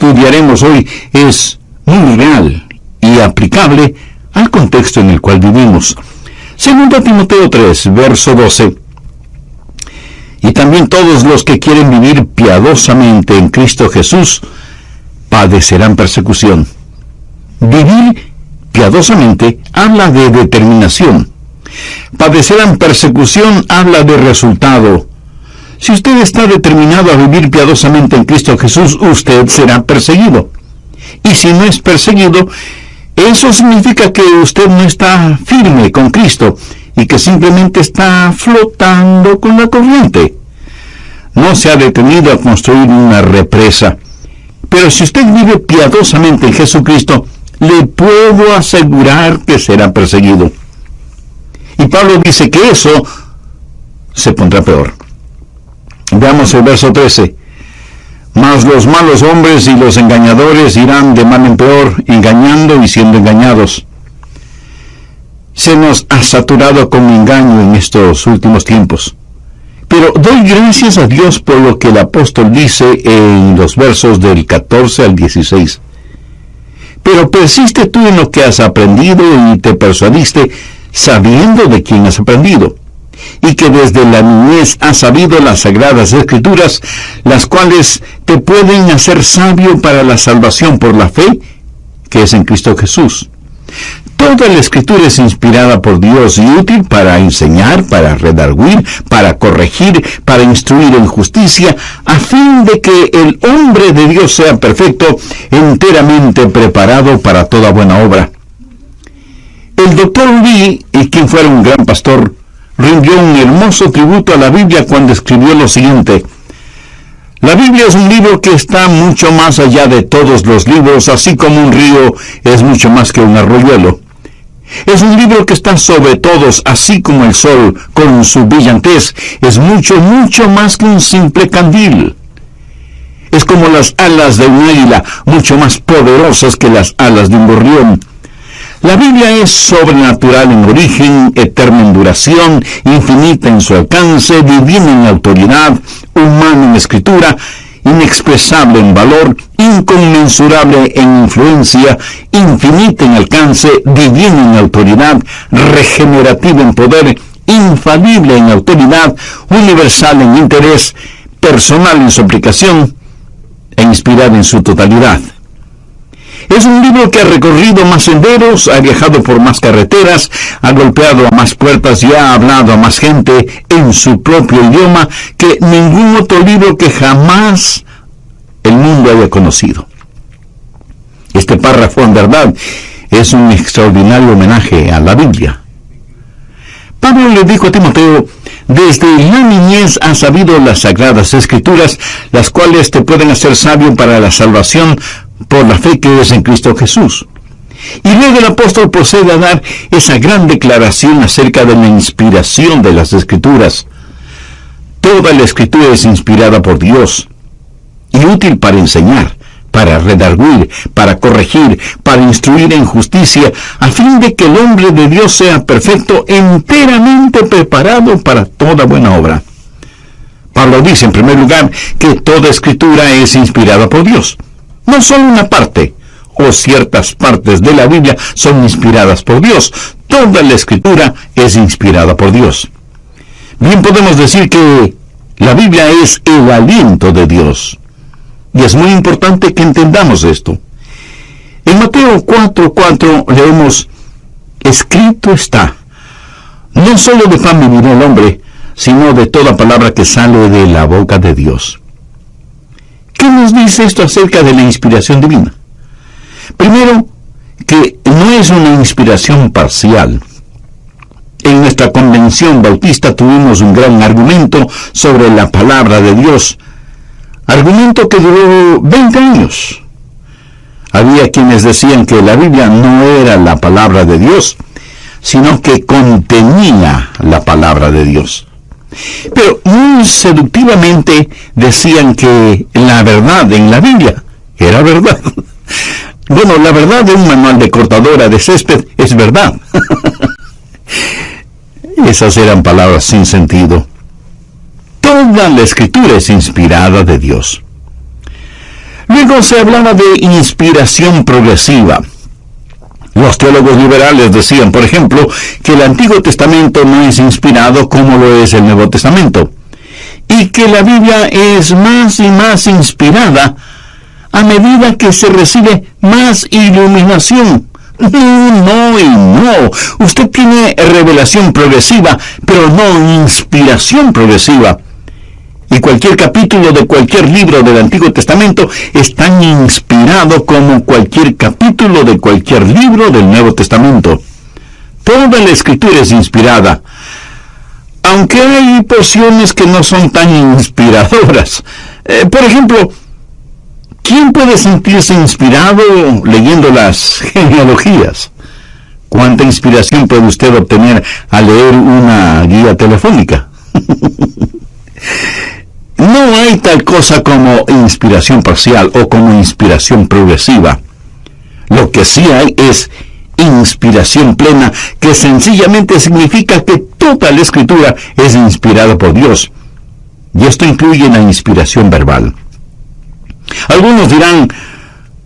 estudiaremos hoy es muy real y aplicable al contexto en el cual vivimos. 2 Timoteo 3, verso 12. Y también todos los que quieren vivir piadosamente en Cristo Jesús padecerán persecución. Vivir piadosamente habla de determinación. Padecerán persecución habla de resultado. Si usted está determinado a vivir piadosamente en Cristo Jesús, usted será perseguido. Y si no es perseguido, eso significa que usted no está firme con Cristo y que simplemente está flotando con la corriente. No se ha detenido a construir una represa. Pero si usted vive piadosamente en Jesucristo, le puedo asegurar que será perseguido. Y Pablo dice que eso se pondrá peor. Veamos el verso 13. Mas los malos hombres y los engañadores irán de mal en peor, engañando y siendo engañados. Se nos ha saturado con engaño en estos últimos tiempos. Pero doy gracias a Dios por lo que el apóstol dice en los versos del 14 al 16. Pero persiste tú en lo que has aprendido y te persuadiste sabiendo de quién has aprendido, y que desde la niñez has sabido las sagradas escrituras, las cuales te pueden hacer sabio para la salvación por la fe que es en Cristo Jesús. Toda la escritura es inspirada por Dios y útil para enseñar, para redarguir, para corregir, para instruir en justicia, a fin de que el hombre de Dios sea perfecto, enteramente preparado para toda buena obra. El Dr. Lee, quien fuera un gran pastor, rindió un hermoso tributo a la Biblia cuando escribió lo siguiente: la Biblia es un libro que está mucho más allá de todos los libros, así como un río es mucho más que un arroyuelo. Es un libro que está sobre todos, así como el sol, con su brillantez, es mucho, mucho más que un simple candil. Es como las alas de un águila, mucho más poderosas que las alas de un gorrión. La Biblia es sobrenatural en origen, eterna en duración, infinita en su alcance, divina en autoridad, humana en escritura, inexpresable en valor, inconmensurable en influencia, infinita en alcance, divina en autoridad, regenerativa en poder, infalible en autoridad, universal en interés, personal en su aplicación e inspirada en su totalidad. Es un libro que ha recorrido más senderos, ha viajado por más carreteras, ha golpeado a más puertas y ha hablado a más gente en su propio idioma que ningún otro libro que jamás el mundo haya conocido. Este párrafo, en verdad, es un extraordinario homenaje a la Biblia. Pablo le dijo a Timoteo: desde la niñez has sabido las sagradas escrituras, las cuales te pueden hacer sabio para la salvación por la fe que es en Cristo Jesús. Y luego el apóstol procede a dar esa gran declaración acerca de la inspiración de las Escrituras. Toda la Escritura es inspirada por Dios y útil para enseñar, para redarguir, para corregir, para instruir en justicia, a fin de que el hombre de Dios sea perfecto, enteramente preparado para toda buena obra. Pablo dice, en primer lugar, que toda Escritura es inspirada por Dios. No solo una parte o ciertas partes de la Biblia son inspiradas por Dios. Toda la Escritura es inspirada por Dios. Bien podemos decir que la Biblia es el aliento de Dios. Y es muy importante que entendamos esto. En Mateo 4:4 leemos: escrito está, no solo de pan vivirá el hombre, sino de toda palabra que sale de la boca de Dios. ¿Qué nos dice esto acerca de la inspiración divina? Primero, que no es una inspiración parcial. En nuestra convención bautista tuvimos un gran argumento sobre la palabra de Dios, argumento que duró 20 años. Había quienes decían que la Biblia no era la palabra de Dios, sino que contenía la palabra de Dios. Pero muy seductivamente decían que la verdad en la Biblia era verdad. Bueno, la verdad de un manual de cortadora de césped es verdad. Esas eran palabras sin sentido. Toda la Escritura es inspirada de Dios. Luego se hablaba de inspiración progresiva. Los teólogos liberales decían, por ejemplo, que el Antiguo Testamento no es inspirado como lo es el Nuevo Testamento, y que la Biblia es más y más inspirada a medida que se recibe más iluminación. No y no. Usted tiene revelación progresiva, pero no inspiración progresiva. Y cualquier capítulo de cualquier libro del Antiguo Testamento es tan inspirado como cualquier capítulo de cualquier libro del Nuevo Testamento. Toda la Escritura es inspirada, aunque hay porciones que no son tan inspiradoras. Por ejemplo, ¿quién puede sentirse inspirado leyendo las genealogías? ¿Cuánta inspiración puede usted obtener al leer una guía telefónica? No hay tal cosa como inspiración parcial o como inspiración progresiva. Lo que sí hay es inspiración plena, que sencillamente significa que toda la Escritura es inspirada por Dios. Y esto incluye la inspiración verbal. Algunos dirán,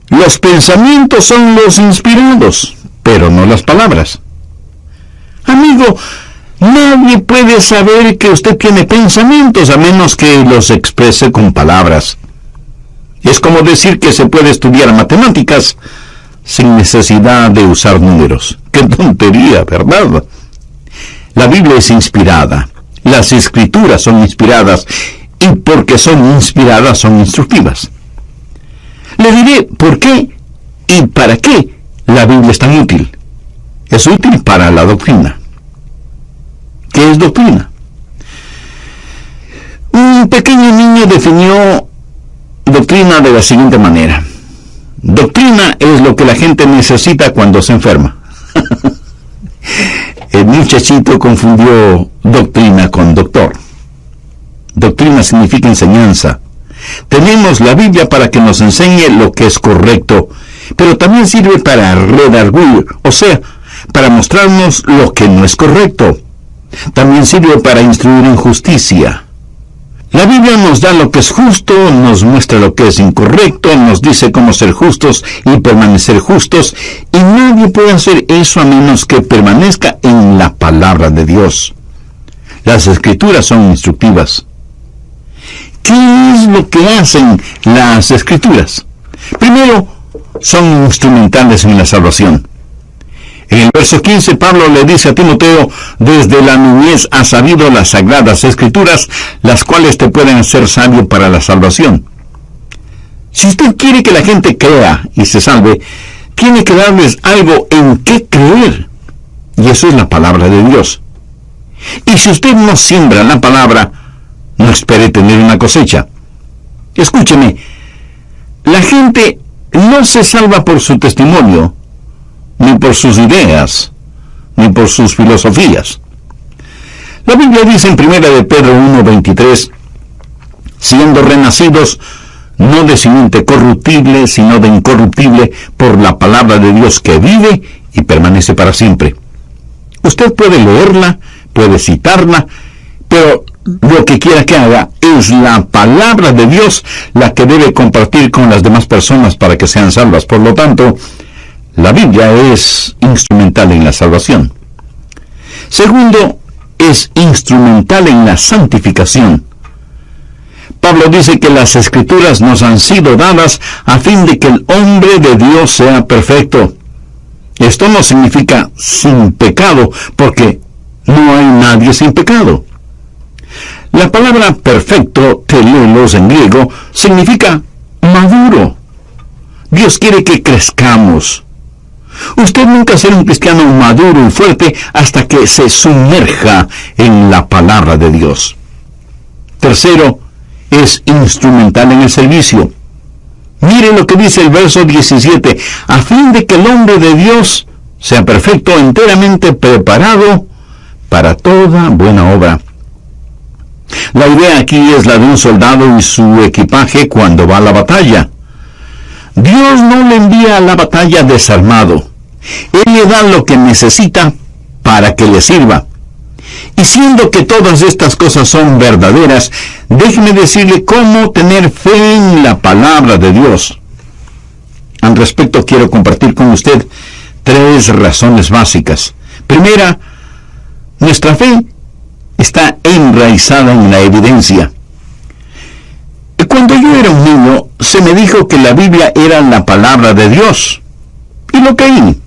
los pensamientos son los inspirados, pero no las palabras. Amigo, nadie puede saber que usted tiene pensamientos a menos que los exprese con palabras. Es como decir que se puede estudiar matemáticas sin necesidad de usar números. ¡Qué tontería!, ¿verdad? La Biblia es inspirada. Las Escrituras son inspiradas. Y porque son inspiradas, son instructivas. Le diré por qué y para qué la Biblia es tan útil. Es útil para la doctrina. ¿Qué es doctrina? Un pequeño niño definió doctrina de la siguiente manera. Doctrina es lo que la gente necesita cuando se enferma. El muchachito confundió doctrina con doctor. Doctrina significa enseñanza. Tenemos la Biblia para que nos enseñe lo que es correcto, pero también sirve para redarguir, o sea, para mostrarnos lo que no es correcto. También sirve para instruir en justicia. La Biblia nos da lo que es justo, nos muestra lo que es incorrecto, nos dice cómo ser justos y permanecer justos, y nadie puede hacer eso a menos que permanezca en la palabra de Dios. Las Escrituras son instructivas. ¿Qué es lo que hacen las Escrituras? Primero, son instrumentales en la salvación. En el verso 15, Pablo le dice a Timoteo, desde la niñez has sabido las sagradas Escrituras, las cuales te pueden hacer sabio para la salvación. Si usted quiere que la gente crea y se salve, tiene que darles algo en qué creer. Y eso es la palabra de Dios. Y si usted no siembra la palabra, no espere tener una cosecha. Escúcheme, la gente no se salva por su testimonio, ni por sus ideas, ni por sus filosofías. La Biblia dice en 1 de Pedro 1:23, siendo renacidos no de simiente corruptible, sino de incorruptible, por la palabra de Dios que vive y permanece para siempre. Usted puede leerla, puede citarla, pero lo que quiera que haga es la palabra de Dios la que debe compartir con las demás personas para que sean salvas. Por lo tanto, la Biblia es instrumental en la salvación. Segundo, es instrumental en la santificación. Pablo dice que las Escrituras nos han sido dadas a fin de que el hombre de Dios sea perfecto. Esto no significa sin pecado, porque no hay nadie sin pecado. La palabra perfecto, telelos en griego, significa maduro. Dios quiere que crezcamos. Usted nunca será un cristiano maduro y fuerte hasta que se sumerja en la palabra de Dios. Tercero, es instrumental en el servicio. Mire lo que dice el verso 17, a fin de que el hombre de Dios sea perfecto, enteramente preparado para toda buena obra. La idea aquí es la de un soldado y su equipaje cuando va a la batalla. Dios no le envía a la batalla desarmado. Él le da lo que necesita para que le sirva. Y siendo que todas estas cosas son verdaderas, déjeme decirle cómo tener fe en la palabra de Dios. Al respecto, quiero compartir con usted 3 razones básicas. Primera, nuestra fe está enraizada en la evidencia. Cuando yo era un niño, se me dijo que la Biblia era la palabra de Dios, y lo creí.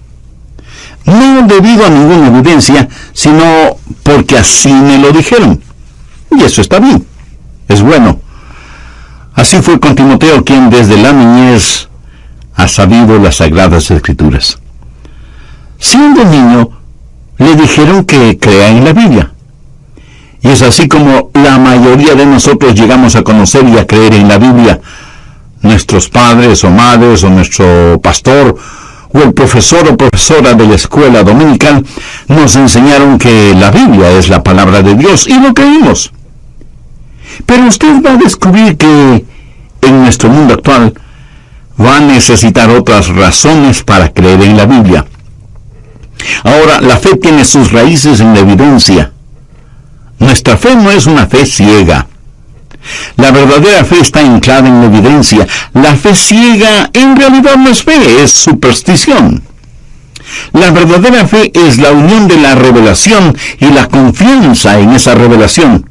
No debido a ninguna evidencia, sino porque así me lo dijeron. Y eso está bien, es bueno. Así fue con Timoteo, quien desde la niñez ha sabido las Sagradas Escrituras. Siendo niño, le dijeron que crea en la Biblia. Y es así como la mayoría de nosotros llegamos a conocer y a creer en la Biblia. Nuestros padres o madres o nuestro pastor o el profesor o profesora de la escuela dominical nos enseñaron que la Biblia es la palabra de Dios y lo creímos. Pero usted va a descubrir que en nuestro mundo actual va a necesitar otras razones para creer en la Biblia. Ahora, la fe tiene sus raíces en la evidencia. Nuestra fe no es una fe ciega. La verdadera fe está anclada en la evidencia. La fe ciega en realidad no es fe, es superstición. La verdadera fe es la unión de la revelación y la confianza en esa revelación.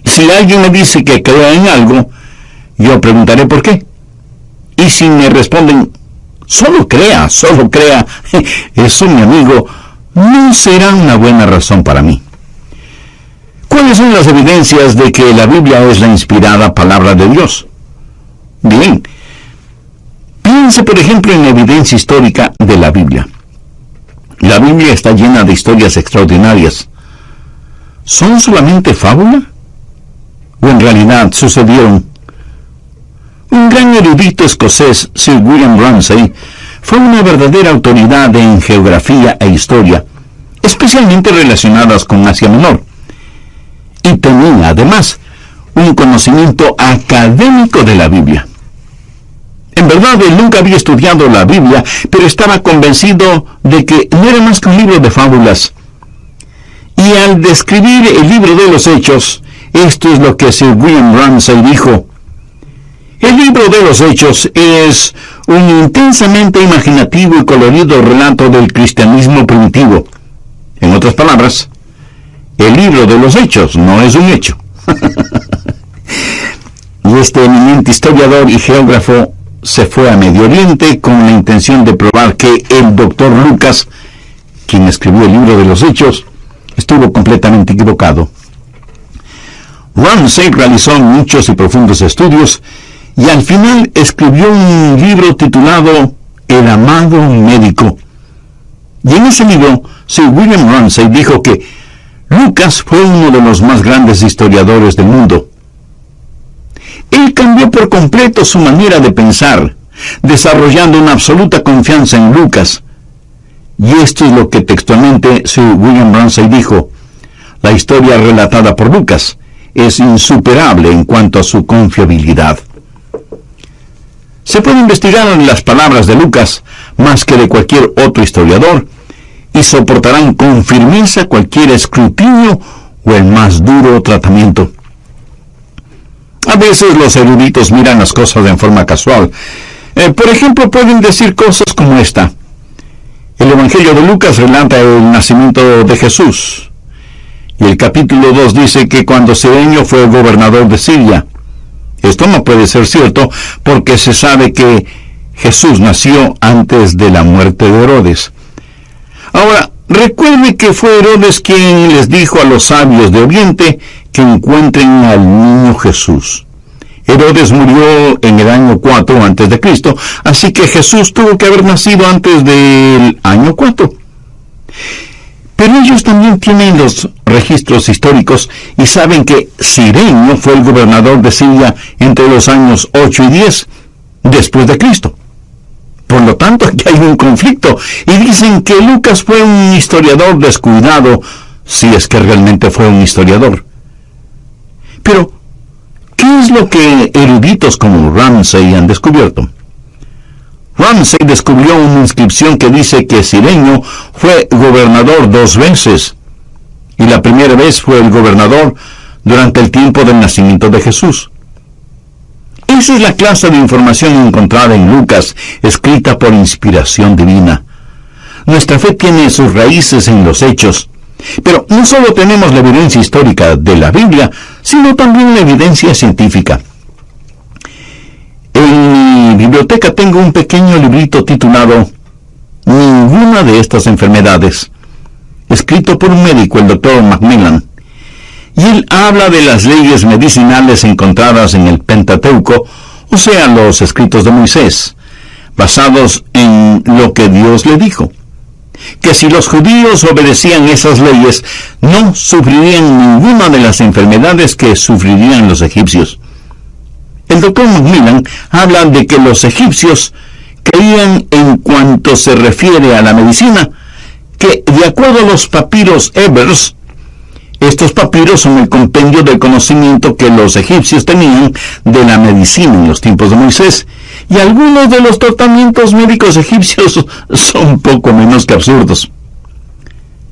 Si alguien me dice que crea en algo, yo preguntaré por qué. Y si me responden, solo crea, eso, mi amigo, no será una buena razón para mí. ¿Cuáles son las evidencias de que la Biblia es la inspirada palabra de Dios? Bien, piense por ejemplo en la evidencia histórica de la Biblia. La Biblia está llena de historias extraordinarias. ¿Son solamente fábula? ¿O en realidad sucedieron? Un gran erudito escocés, Sir William Ramsay, fue una verdadera autoridad en geografía e historia, especialmente relacionadas con Asia Menor. Y tenía, además, un conocimiento académico de la Biblia. En verdad, él nunca había estudiado la Biblia, pero estaba convencido de que no era más que un libro de fábulas. Y al describir el libro de los Hechos, esto es lo que Sir William Ramsay dijo: el libro de los Hechos es un intensamente imaginativo y colorido relato del cristianismo primitivo. En otras palabras, el libro de los Hechos no es un hecho. Y este eminente historiador y geógrafo se fue a Medio Oriente con la intención de probar que el doctor Lucas, quien escribió el libro de los Hechos, estuvo completamente equivocado. Ramsay realizó muchos y profundos estudios y al final escribió un libro titulado El amado médico. Y en ese libro, Sir William Ramsay dijo que Lucas fue uno de los más grandes historiadores del mundo. Él cambió por completo su manera de pensar, desarrollando una absoluta confianza en Lucas. Y esto es lo que textualmente Sir William Ramsay dijo: la historia relatada por Lucas es insuperable en cuanto a su confiabilidad. Se puede investigar en las palabras de Lucas más que de cualquier otro historiador, y soportarán con firmeza cualquier escrutinio o el más duro tratamiento. A veces los eruditos miran las cosas en forma casual. Por ejemplo, pueden decir cosas como esta: el Evangelio de Lucas relata el nacimiento de Jesús, y el capítulo 2 dice que cuando Cirenio fue gobernador de Siria. Esto no puede ser cierto, porque se sabe que Jesús nació antes de la muerte de Herodes. Ahora, recuerde que fue Herodes quien les dijo a los sabios de Oriente que encuentren al niño Jesús. Herodes murió en el año 4 antes de Cristo, así que Jesús tuvo que haber nacido antes del año 4. Pero ellos también tienen los registros históricos y saben que Cirenio fue el gobernador de Siria entre los años 8 y 10 después de Cristo. Por lo tanto, aquí hay un conflicto, y dicen que Lucas fue un historiador descuidado, si es que realmente fue un historiador. Pero, ¿qué es lo que eruditos como Ramsay han descubierto? Ramsay descubrió una inscripción que dice que Cirenio fue gobernador 2 veces. y la primera vez fue el gobernador durante el tiempo del nacimiento de Jesús. Esa es la clase de información encontrada en Lucas, escrita por inspiración divina. Nuestra fe tiene sus raíces en los hechos, pero no solo tenemos la evidencia histórica de la Biblia, sino también la evidencia científica. En mi biblioteca tengo un pequeño librito titulado Ninguna de estas enfermedades, escrito por un médico, el Dr. Macmillan, y él habla de las leyes medicinales encontradas en el Pentateuco, o sea, los escritos de Moisés, basados en lo que Dios le dijo, que si los judíos obedecían esas leyes, no sufrirían ninguna de las enfermedades que sufrirían los egipcios. El Dr. Macmillan habla de que los egipcios creían, en cuanto se refiere a la medicina, que de acuerdo a los papiros Ebers, estos papiros son el compendio del conocimiento que los egipcios tenían de la medicina en los tiempos de Moisés, y algunos de los tratamientos médicos egipcios son poco menos que absurdos.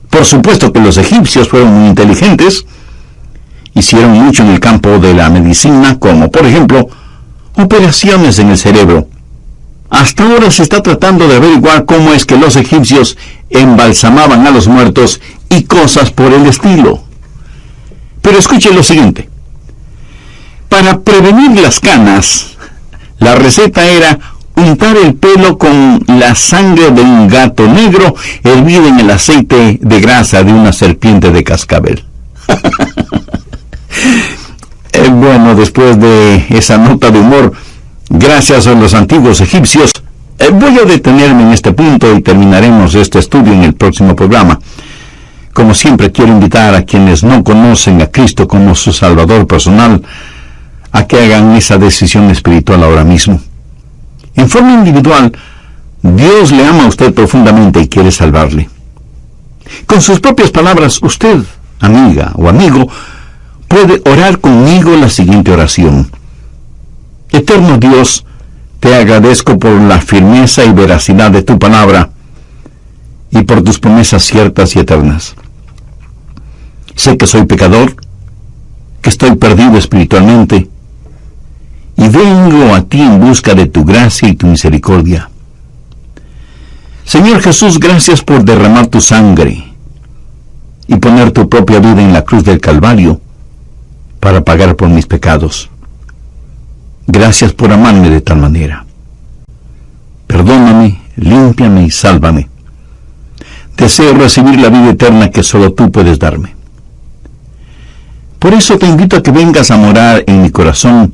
Por supuesto que los egipcios fueron muy inteligentes, hicieron mucho en el campo de la medicina, como por ejemplo, operaciones en el cerebro. Hasta ahora se está tratando de averiguar cómo es que los egipcios embalsamaban a los muertos y cosas por el estilo. Pero escuche lo siguiente. Para prevenir las canas, la receta era untar el pelo con la sangre de un gato negro hervida en el aceite de grasa de una serpiente de cascabel. Bueno, después de esa nota de humor, gracias a los antiguos egipcios, voy a detenerme en este punto y terminaremos este estudio en el próximo programa. Como siempre, quiero invitar a quienes no conocen a Cristo como su Salvador personal a que hagan esa decisión espiritual ahora mismo. En forma individual, Dios le ama a usted profundamente y quiere salvarle. Con sus propias palabras, usted, amiga o amigo, puede orar conmigo la siguiente oración. Eterno Dios, te agradezco por la firmeza y veracidad de tu palabra y por tus promesas ciertas y eternas. Sé que soy pecador, que estoy perdido espiritualmente, y vengo a ti en busca de tu gracia y tu misericordia. Señor Jesús, gracias por derramar tu sangre y poner tu propia vida en la cruz del Calvario para pagar por mis pecados. Gracias por amarme de tal manera. Perdóname, límpiame y sálvame. Deseo recibir la vida eterna que solo tú puedes darme. Por eso te invito a que vengas a morar en mi corazón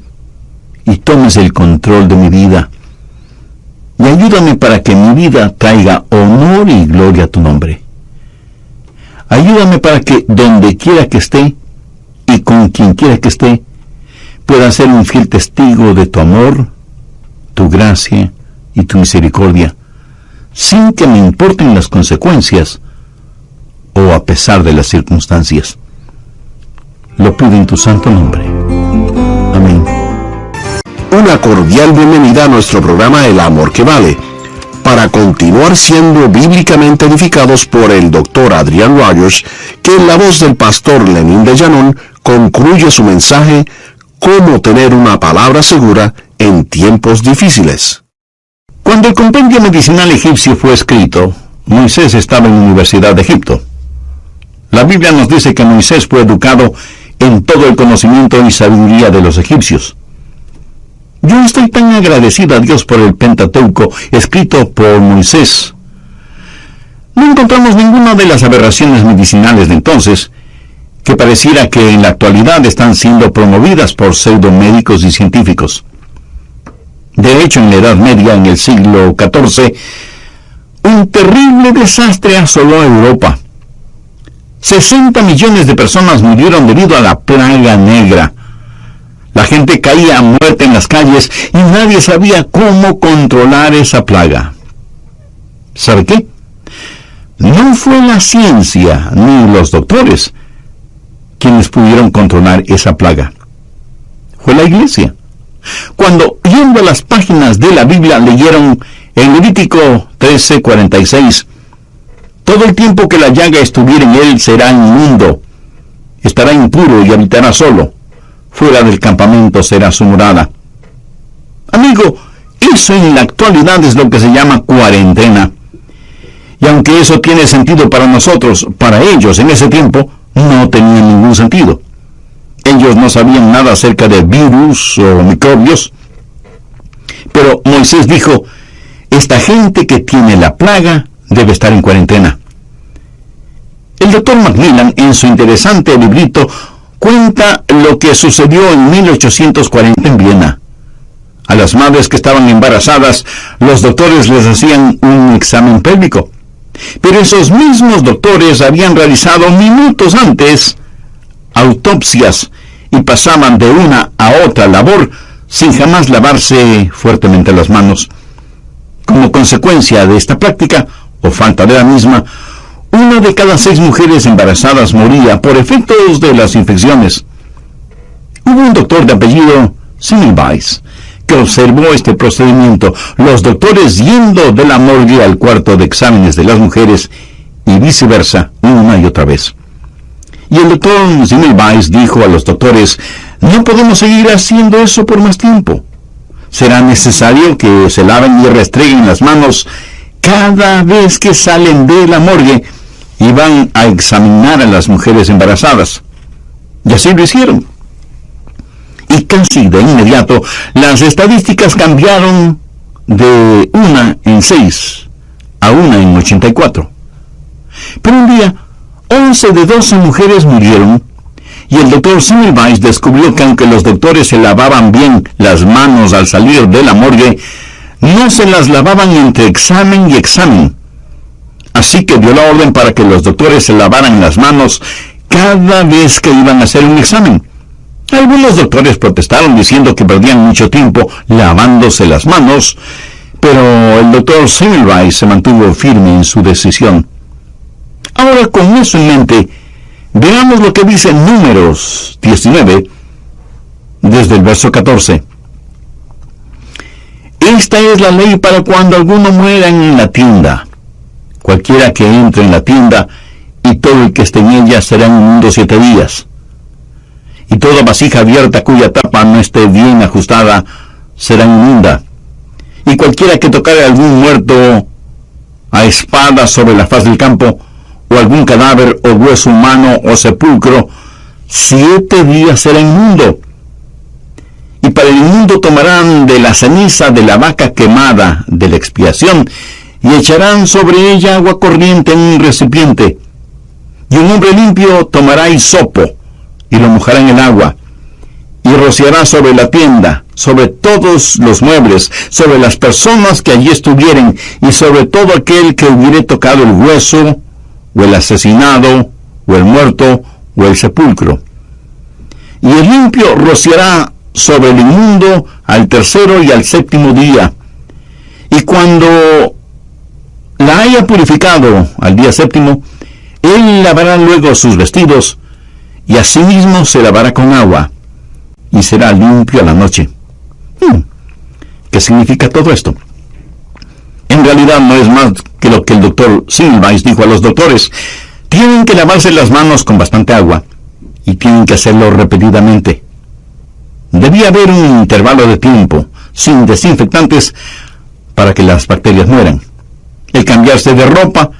y tomes el control de mi vida. Y ayúdame para que mi vida traiga honor y gloria a tu nombre. Ayúdame para que donde quiera que esté y con quien quiera que esté, pueda ser un fiel testigo de tu amor, tu gracia y tu misericordia, sin que me importen las consecuencias o a pesar de las circunstancias. Lo pido en tu santo nombre. Amén. Una cordial bienvenida a nuestro programa El Amor que Vale, para continuar siendo bíblicamente edificados por el Dr. Adrian Rogers, que en la voz del pastor Lenín de Llanón concluye su mensaje Cómo tener una palabra segura en tiempos difíciles. Cuando el compendio medicinal egipcio fue escrito, Moisés estaba en la Universidad de Egipto. La Biblia nos dice que Moisés fue educado en todo el conocimiento y sabiduría de los egipcios. Yo estoy tan agradecido a Dios por el Pentateuco escrito por Moisés. No encontramos ninguna de las aberraciones medicinales de entonces que pareciera que en la actualidad están siendo promovidas por pseudomédicos y científicos. De hecho, en la Edad Media, en el siglo XIV, un terrible desastre asoló a Europa. 60 millones de personas murieron debido a la plaga negra. La gente caía a muerte en las calles y nadie sabía cómo controlar esa plaga. ¿Sabe qué? No fue la ciencia ni los doctores quienes pudieron controlar esa plaga. Fue la iglesia. Cuando, yendo a las páginas de la Biblia, leyeron en Levítico 13:46, todo el tiempo que la llaga estuviera en él será inmundo, Estará impuro y habitará solo. Fuera del campamento será su morada. Amigo, eso en la actualidad es lo que se llama cuarentena. Y aunque eso tiene sentido para nosotros, para ellos en ese tiempo no tenía ningún sentido. Ellos no sabían nada acerca de virus o microbios. Pero Moisés dijo, esta gente que tiene la plaga debe estar en cuarentena. El Dr. Macmillan, en su interesante librito, cuenta lo que sucedió en 1840 en Viena. A las madres que estaban embarazadas, los doctores les hacían un examen pélvico. Pero esos mismos doctores habían realizado minutos antes autopsias y pasaban de una a otra labor sin jamás lavarse fuertemente las manos. Como consecuencia de esta práctica, o falta de la misma, 1 de cada 6 mujeres embarazadas moría por efectos de las infecciones. Hubo un doctor de apellido Semmelweis que observó este procedimiento, los doctores yendo de la morgue al cuarto de exámenes de las mujeres y viceversa, una y otra vez. Y el doctor Semmelweis dijo a los doctores, no podemos seguir haciendo eso por más tiempo. Será necesario que se laven y restreguen las manos cada vez que salen de la morgue y van a examinar a las mujeres embarazadas. Y así lo hicieron. Y casi de inmediato, las estadísticas cambiaron de 1 en 6 a 1 en 84. Pero un día, 11 de 12 mujeres murieron, y el doctor Semmelweis descubrió que aunque los doctores se lavaban bien las manos al salir de la morgue, no se las lavaban entre examen y examen. Así que dio la orden para que los doctores se lavaran las manos cada vez que iban a hacer un examen. Algunos doctores protestaron diciendo que perdían mucho tiempo lavándose las manos, pero el doctor Semmelweis se mantuvo firme en su decisión. Ahora, con eso en mente, veamos lo que dice Números 19, desde el verso 14. Esta es la ley para cuando alguno muera en la tienda. Cualquiera que entre en la tienda, y todo el que esté en ella será inmundo 7 días. Y toda vasija abierta cuya tapa no esté bien ajustada será inmunda. Y cualquiera que tocare a algún muerto a espada sobre la faz del campo, o algún cadáver o hueso humano o sepulcro, 7 días será inmundo. Y para el inmundo tomarán de la ceniza de la vaca quemada de la expiación, y echarán sobre ella agua corriente en un recipiente. Y un hombre limpio tomará hisopo, y lo mojará en el agua, y rociará sobre la tienda, sobre todos los muebles, sobre las personas que allí estuvieren, y sobre todo aquel que hubiere tocado el hueso, o el asesinado, o el muerto, o el sepulcro. Y el limpio rociará sobre el inmundo al 3º y al 7º día. Y cuando la haya purificado al día 7º, él lavará luego sus vestidos, y asimismo se lavará con agua, y será limpio a la noche. ¿Qué significa todo esto? En realidad no es más que lo que el doctor Semmelweis dijo a los doctores. Tienen que lavarse las manos con bastante agua, y tienen que hacerlo repetidamente. Debía haber un intervalo de tiempo, sin desinfectantes, para que las bacterias mueran. El cambiarse de ropa,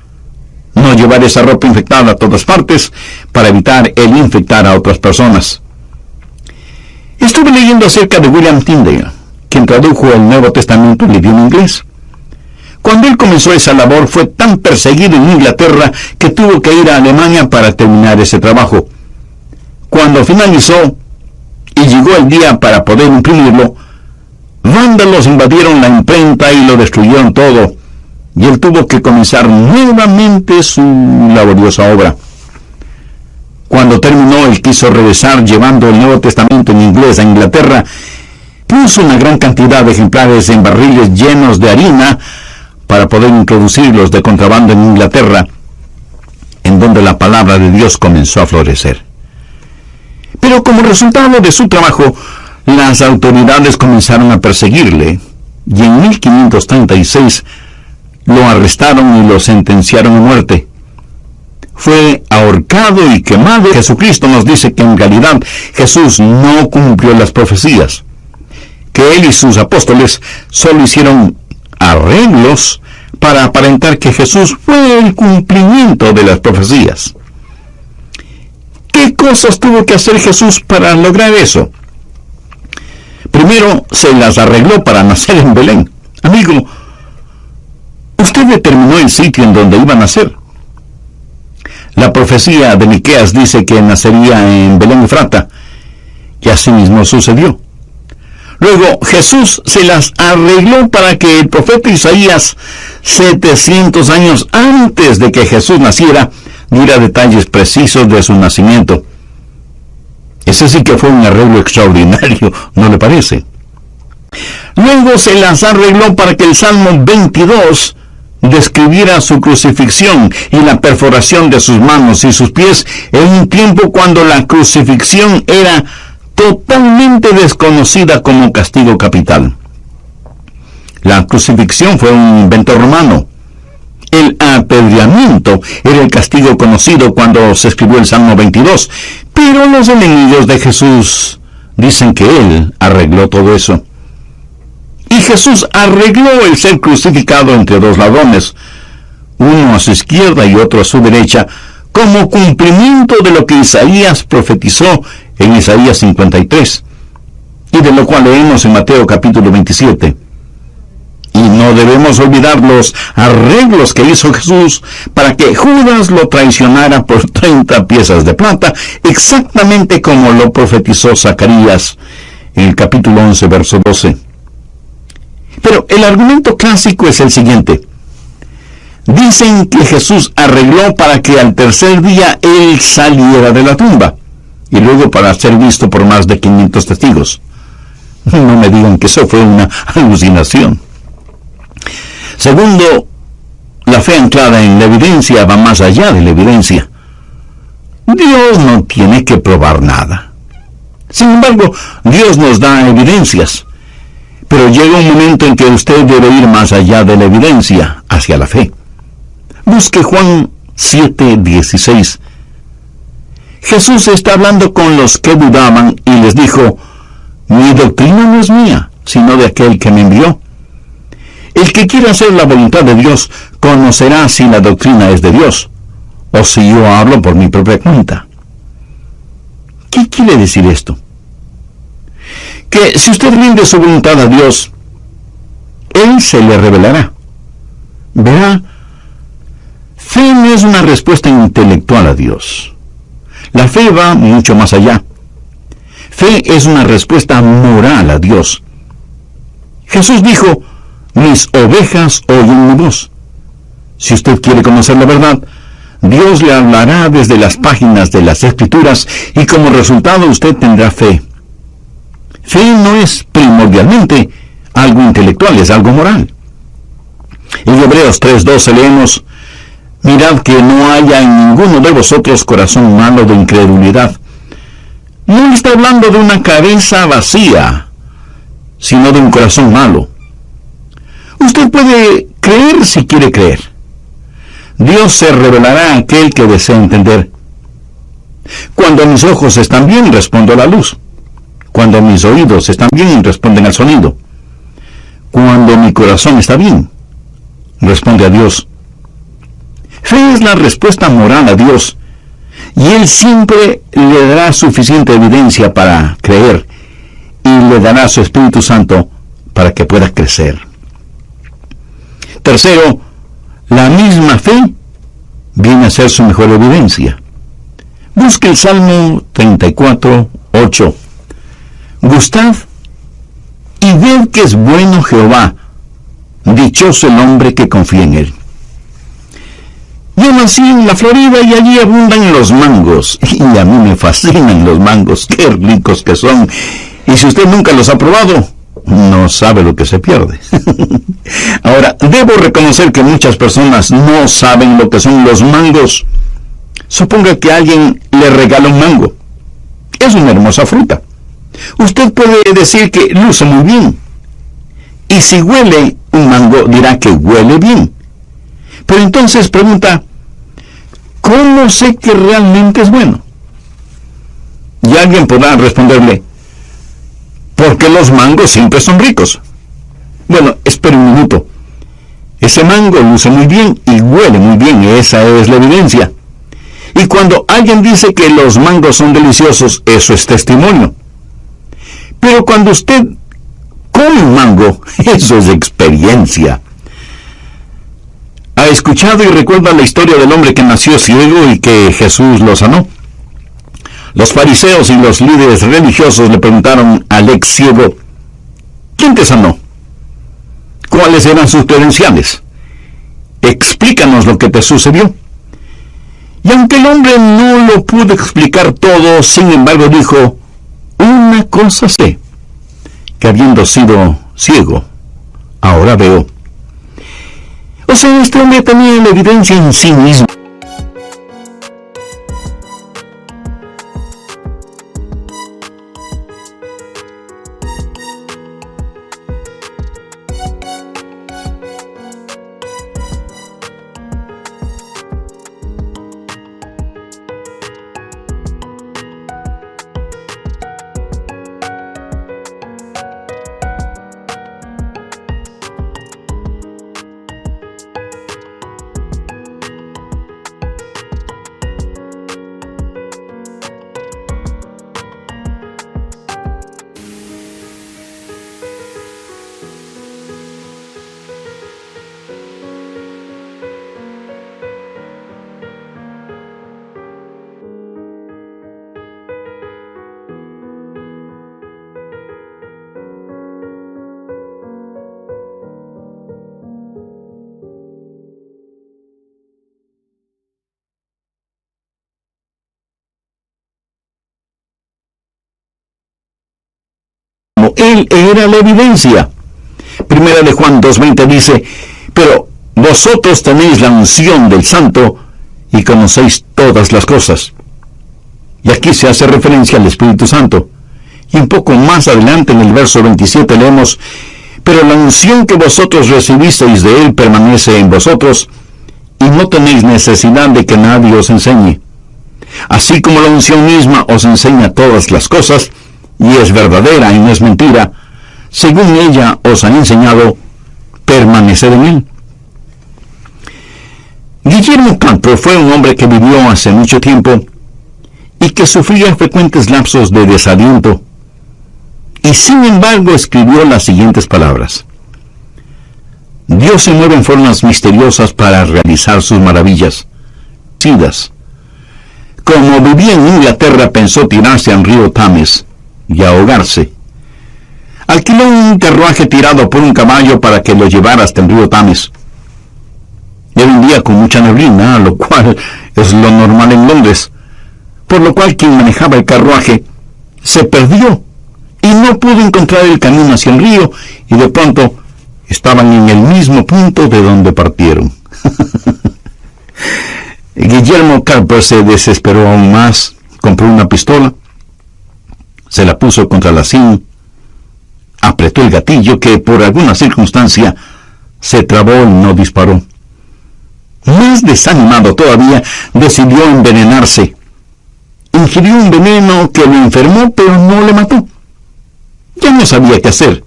no llevar esa ropa infectada a todas partes, para evitar el infectar a otras personas. Estuve leyendo acerca de William Tyndale, quien tradujo el Nuevo Testamento al idioma inglés. Cuando él comenzó esa labor, fue tan perseguido en Inglaterra que tuvo que ir a Alemania para terminar ese trabajo. Cuando finalizó y llegó el día para poder imprimirlo, vándalos invadieron la imprenta y lo destruyeron todo, y él tuvo que comenzar nuevamente su laboriosa obra. Cuando terminó, él quiso regresar llevando el Nuevo Testamento en inglés a Inglaterra. Puso una gran cantidad de ejemplares en barriles llenos de harina para poder introducirlos de contrabando en Inglaterra, en donde la palabra de Dios comenzó a florecer. Pero como resultado de su trabajo, las autoridades comenzaron a perseguirle, y en 1536 lo arrestaron y lo sentenciaron a muerte. fue ahorcado y quemado. Jesucristo nos dice que en realidad Jesús no cumplió las profecías, que él y sus apóstoles solo hicieron arreglos para aparentar que Jesús fue el cumplimiento de las profecías. ¿Qué cosas tuvo que hacer Jesús para lograr eso? Primero, se las arregló para nacer en Belén. Amigo, usted determinó el sitio en donde iba a nacer. La profecía de Miqueas dice que nacería en Belén Efrata, y así mismo sucedió. Luego, Jesús se las arregló para que el profeta Isaías, 700 años antes de que Jesús naciera, diera detalles precisos de su nacimiento. Ese sí que fue un arreglo extraordinario, ¿no le parece? Luego se las arregló para que el Salmo 22 describiera su crucifixión y la perforación de sus manos y sus pies en un tiempo cuando la crucifixión era totalmente desconocida como castigo capital. La crucifixión fue un invento romano. El apedreamiento era el castigo conocido cuando se escribió el Salmo 22, pero los enemigos de Jesús dicen que él arregló todo eso. Y Jesús arregló el ser crucificado entre dos ladrones, uno a su izquierda y otro a su derecha, como cumplimiento de lo que Isaías profetizó en Isaías 53, y de lo cual leemos en Mateo capítulo 27. Y no debemos olvidar los arreglos que hizo Jesús para que Judas lo traicionara por 30 piezas de plata, exactamente como lo profetizó Zacarías en el capítulo 11, verso 12. Pero el argumento clásico es el siguiente. Dicen que Jesús arregló para que al tercer día él saliera de la tumba, y luego para ser visto por más de 500 testigos. No me digan que eso fue una alucinación. Segundo, la fe anclada en la evidencia va más allá de la evidencia. Dios no tiene que probar nada. Sin embargo, Dios nos da evidencias. Pero llega un momento en que usted debe ir más allá de la evidencia, hacia la fe. Busque Juan 7:16. Jesús está hablando con los que dudaban y les dijo: mi doctrina no es mía, sino de aquel que me envió. El que quiera hacer la voluntad de Dios conocerá si la doctrina es de Dios, o si yo hablo por mi propia cuenta. ¿Qué quiere decir esto? Que si usted rinde su voluntad a Dios, Él se le revelará. Verá, fe no es una respuesta intelectual a Dios. La fe va mucho más allá. Fe es una respuesta moral a Dios. Jesús dijo: mis ovejas oyen mi voz. Si usted quiere conocer la verdad, Dios le hablará desde las páginas de las Escrituras y como resultado usted tendrá fe. Fe no es primordialmente algo intelectual, es algo moral. En Hebreos 3:12 leemos: mirad que no haya en ninguno de vosotros corazón malo de incredulidad. No está hablando de una cabeza vacía, sino de un corazón malo. Usted puede creer si quiere creer. Dios se revelará a aquel que desea entender. Cuando mis ojos están bien, respondo a la luz. Cuando mis oídos están bien, responden al sonido. Cuando mi corazón está bien, responde a Dios. Fe es la respuesta moral a Dios, y Él siempre le dará suficiente evidencia para creer, y le dará su Espíritu Santo para que pueda crecer. Tercero, la misma fe viene a ser su mejor evidencia. Busque el Salmo 34:8. Gustad y ved que es bueno Jehová, dichoso el hombre que confía en Él. Yo nací en la Florida y allí abundan los mangos, y a mí me fascinan los mangos, qué ricos que son, y si usted nunca los ha probado, no sabe lo que se pierde. Ahora, debo reconocer que muchas personas no saben lo que son los mangos. Suponga que alguien le regala un mango. Es una hermosa fruta. Usted puede decir que luce muy bien. Y si huele un mango, dirá que huele bien. Pero entonces pregunta: ¿cómo sé que realmente es bueno? Y alguien podrá responderle, porque los mangos siempre son ricos. Bueno, espere un minuto. Ese mango luce muy bien y huele muy bien, esa es la evidencia. Y cuando alguien dice que los mangos son deliciosos, eso es testimonio. Pero cuando usted come un mango, eso es experiencia. ¿Ha escuchado y recuerda la historia del hombre que nació ciego y que Jesús lo sanó? Los fariseos y los líderes religiosos le preguntaron al ex ciego, ¿quién te sanó? ¿Cuáles eran sus credenciales? Explícanos lo que te sucedió. Y aunque el hombre no lo pudo explicar todo, sin embargo dijo, una cosa sé, que habiendo sido ciego, ahora veo. O sea, este hombre tenía la evidencia en sí mismo. Él era la evidencia. Primera de Juan 2:20 dice, pero vosotros tenéis la unción del Santo y conocéis todas las cosas. Y aquí se hace referencia al Espíritu Santo. Y un poco más adelante en el verso 27 leemos, pero la unción que vosotros recibisteis de Él permanece en vosotros, y no tenéis necesidad de que nadie os enseñe. Así como la unción misma os enseña todas las cosas, y es verdadera y no es mentira, según ella os ha enseñado, permaneced en Él. Guillermo Campo fue un hombre que vivió hace mucho tiempo y que sufría frecuentes lapsos de desaliento, y sin embargo escribió las siguientes palabras: Dios se mueve en formas misteriosas para realizar sus maravillas. Como vivía en Inglaterra, pensó tirarse al río Thames y ahogarse. Alquiló un carruaje tirado por un caballo para que lo llevara hasta el río Thames. Era un día con mucha neblina, lo cual es lo normal en Londres, por lo cual quien manejaba el carruaje se perdió y no pudo encontrar el camino hacia el río, y de pronto estaban en el mismo punto de donde partieron. Guillermo Carper se desesperó aún más, compró una pistola, se la puso contra la sien, apretó el gatillo que por alguna circunstancia se trabó y no disparó. Más desanimado todavía, decidió envenenarse. Ingirió un veneno que lo enfermó, pero no le mató. Ya no sabía qué hacer.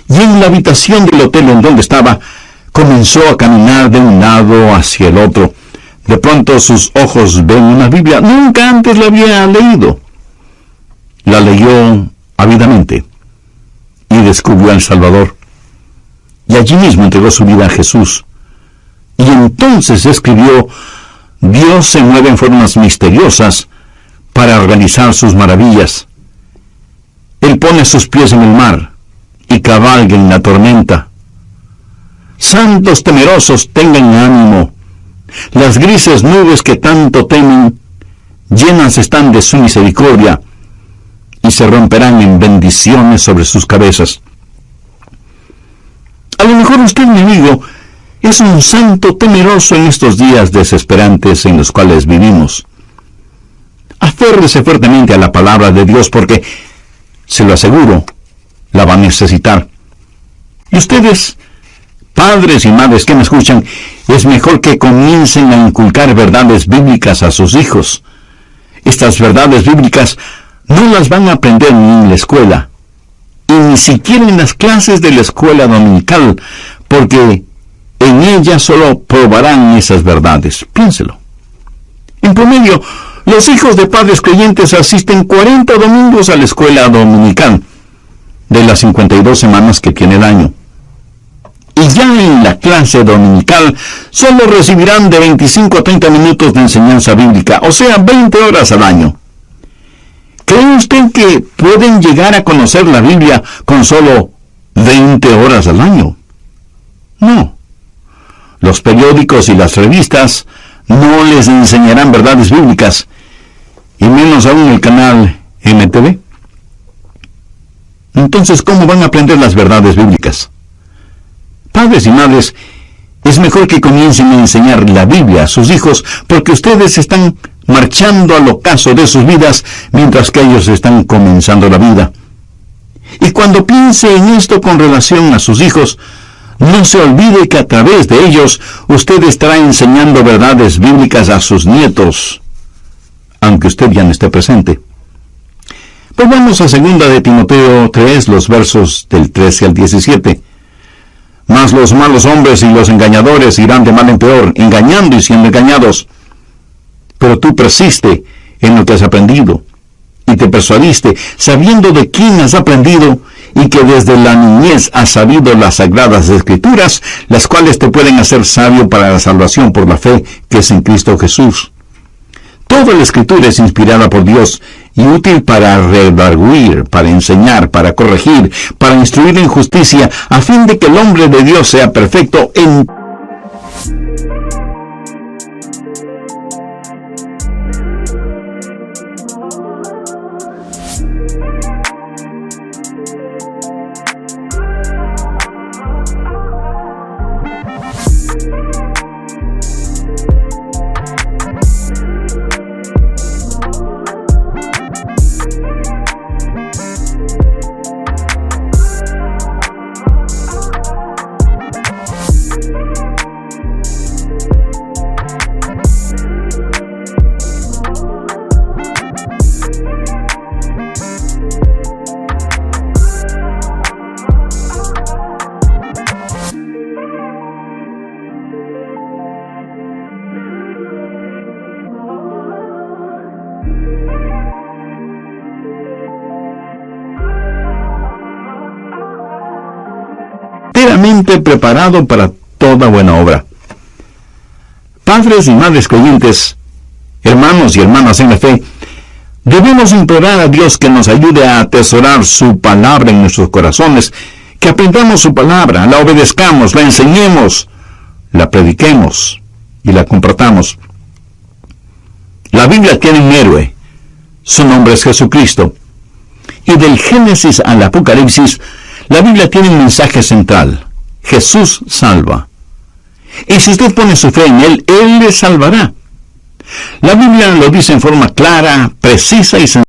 Y en la habitación del hotel en donde estaba, comenzó a caminar de un lado hacia el otro. De pronto sus ojos ven una Biblia. Nunca antes la había leído. La leyó ávidamente y descubrió al Salvador. Y allí mismo entregó su vida a Jesús. Y entonces escribió: Dios se mueve en formas misteriosas para realizar sus maravillas. Él pone sus pies en el mar y cabalga en la tormenta. Santos temerosos, tengan ánimo. Las grises nubes que tanto temen, llenas están de su misericordia, y se romperán en bendiciones sobre sus cabezas. A lo mejor usted, mi amigo, es un santo temeroso en estos días desesperantes en los cuales vivimos. Aférrese fuertemente a la palabra de Dios, porque, se lo aseguro, la va a necesitar. Y ustedes Padres y madres que me escuchan, es mejor que comiencen a inculcar verdades bíblicas a sus hijos. Estas verdades bíblicas no las van a aprender ni en la escuela, y ni siquiera en las clases de la escuela dominical, porque en ellas solo probarán esas verdades. Piénselo. En promedio, los hijos de padres creyentes asisten 40 domingos a la escuela dominical, de las 52 semanas que tiene el año. Y ya en la clase dominical solo recibirán de 25 a 30 minutos de enseñanza bíblica, o sea, 20 horas al año. ¿Cree usted que pueden llegar a conocer la Biblia con solo 20 horas al año? No. Los periódicos y las revistas no les enseñarán verdades bíblicas, y menos aún el canal MTV. Entonces, ¿cómo van a aprender las verdades bíblicas? Padres y madres, es mejor que comiencen a enseñar la Biblia a sus hijos, porque ustedes están marchando al ocaso de sus vidas mientras que ellos están comenzando la vida. Y cuando piense en esto con relación a sus hijos, no se olvide que a través de ellos usted estará enseñando verdades bíblicas a sus nietos, aunque usted ya no esté presente. Pues vamos a 2 de Timoteo 3, los versos del 13 al 17. Mas los malos hombres y los engañadores irán de mal en peor, engañando y siendo engañados. Pero tú persiste en lo que has aprendido, y te persuadiste, sabiendo de quién has aprendido, y que desde la niñez has sabido las sagradas escrituras, las cuales te pueden hacer sabio para la salvación por la fe que es en Cristo Jesús. Toda la escritura es inspirada por Dios y útil para redarguir, para enseñar, para corregir, para instruir en justicia, a fin de que el hombre de Dios sea perfecto en preparado para toda buena obra. Padres y madres creyentes, hermanos y hermanas en la fe, debemos implorar a Dios que nos ayude a atesorar su palabra en nuestros corazones, que aprendamos su palabra, la obedezcamos, la enseñemos, la prediquemos y la compartamos. La Biblia tiene un héroe, su nombre es Jesucristo, y del Génesis al Apocalipsis, la Biblia tiene un mensaje central: Jesús salva. Y si usted pone su fe en Él, Él le salvará. La Biblia lo dice en forma clara, precisa y sencilla.